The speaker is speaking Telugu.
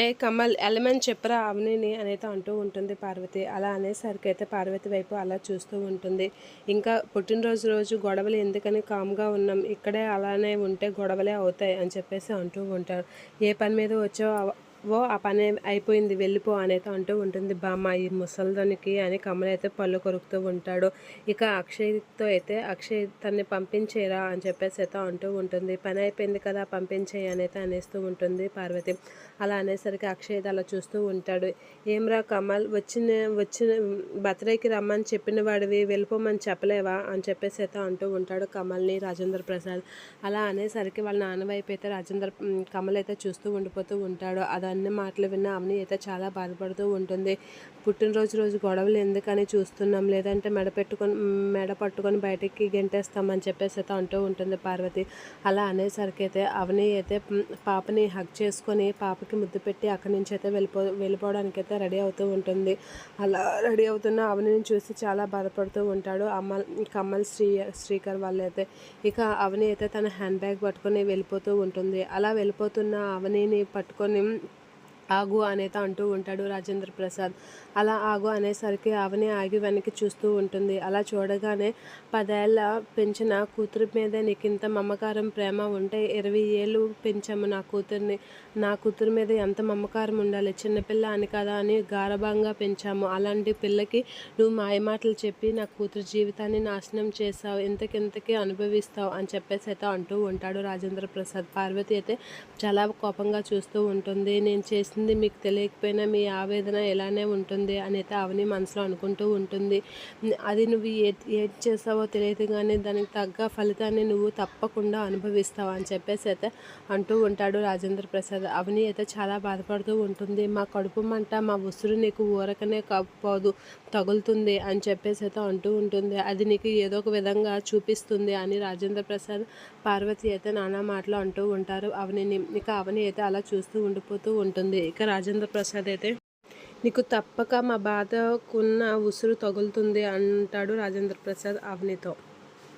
ఏ కమల్ ఎలమని చెప్పరా అవనిని అనేది అంటూ ఉంటుంది పార్వతి. అలా అనేసరికి అయితే పార్వతి వైపు అలా చూస్తూ ఉంటుంది. ఇంకా పుట్టినరోజు రోజు గొడవలు ఎందుకని కామ్గా ఉన్నాం, ఇక్కడే అలానే ఉంటే గొడవలే అవుతాయి అని చెప్పేసి అంటూ ఉంటారు. ఏ పని మీద వచ్చావో ఆ పని అయిపోయింది వెళ్ళిపో అనేది అంటూ ఉంటుంది బామ్మ ఈ ముసల్దానికి అని. కమల్ అయితే పళ్ళు కొరుకుతూ ఉంటాడు. ఇక అక్షయ్తో అయితే అక్షయ్ తన్ని పంపించేరా అని చెప్పేసి అయితే అంటూ ఉంటుంది. పని అయిపోయింది కదా పంపించేయి అనేది అనేస్తూ ఉంటుంది పార్వతి. అలా అనేసరికి అక్షయ్ అలా చూస్తూ ఉంటాడు. ఏమ్రా కమల్ వచ్చిన బర్త్డేకి రమ్మని చెప్పిన వాడివి వెళ్ళిపోమని చెప్పలేవా అని చెప్పేసి అయితే అంటూ ఉంటాడు కమల్ని రాజేంద్ర ప్రసాద్. అలా అనేసరికి వాళ్ళ నాన్న వైపు అయితే కమల్ అయితే చూస్తూ ఉండిపోతూ ఉంటాడు. అదన్నీ మాటలు విన్న అవని అయితే చాలా బాధపడుతూ ఉంటుంది. పుట్టినరోజు రోజు గొడవలు ఎందుకని చూస్తున్నాం, లేదంటే మెడ పట్టుకొని బయటికి గెంటేస్తామని చెప్పేసి అయితే అంటూ ఉంటుంది పార్వతి. అలా అనేసరికి అయితే అవని అయితే పాపని హగ్ చేసుకొని పాపకి ముద్దు పెట్టి అక్కడి నుంచి అయితే వెళ్ళిపోవడానికి అయితే రెడీ అవుతూ ఉంటుంది. అలా రెడీ అవుతున్న అవనిని చూసి చాలా బాధపడుతూ ఉంటాడు కమల్ శ్రీకర్ వాళ్ళైతే. ఇక అవని అయితే తన హ్యాండ్ బ్యాగ్ పట్టుకొని వెళ్ళిపోతూ ఉంటుంది. అలా వెళ్ళిపోతున్న అవనిని పట్టుకొని ఆగు అనేది అంటూ ఉంటాడు రాజేంద్ర ప్రసాద్. అలా ఆగు అనేసరికి అవని ఆగి వెనక్కి చూస్తూ ఉంటుంది. అలా చూడగానే 10 ఏళ్ళ పెంచిన కూతురు మీద నీకు ఇంత మమకారం ప్రేమ ఉంటే 20 ఏళ్ళు పెంచాము నా కూతురు మీద ఎంత మమకారం ఉండాలి, చిన్నపిల్ల అని కదా అని గారభంగా పెంచాము. అలాంటి పిల్లకి నువ్వు మాయమాటలు చెప్పి నా కూతురు జీవితాన్ని నాశనం చేసావు, ఇంతకింతకి అనుభవిస్తావు అని చెప్పేసి అయితే అంటూ ఉంటాడు రాజేంద్ర ప్రసాద్. పార్వతి అయితే చాలా కోపంగా చూస్తూ ఉంటుంది. నేను చేసింది మీకు తెలియకపోయినా మీ ఆవేదన ఎలానే ఉంటుంది అని అయితే అవని మనసులో అనుకుంటూ ఉంటుంది. అది నువ్వు ఏది చేసావో తెలియదు కానీ దానికి తగ్గ ఫలితాన్ని నువ్వు తప్పకుండా అనుభవిస్తావు అని చెప్పేసి అయితే అంటూ ఉంటాడు రాజేంద్ర ప్రసాద్. అవని అయితే చాలా బాధపడుతూ ఉంటుంది. మా కడుపు మంట మా ఉసురు నీకు ఊరకనే పోదు, తగులుతుంది అని చెప్పేసి అయితే అంటూ ఉంటుంది. అది నీకు ఏదో ఒక విధంగా చూపిస్తుంది అని రాజేంద్ర ప్రసాద్ పార్వతి అయితే నానా మాటలు అంటూ ఉంటారు అవనిని. ఇక అవని అయితే అలా చూస్తూ ఉండిపోతూ ఉంటుంది. ఇక రాజేంద్ర ప్రసాద్ అయితే నీకు తప్పక మా బాధకున్న ఉసురు తగులుతుంది అంటాడు రాజేంద్ర ప్రసాద్ అవనితో.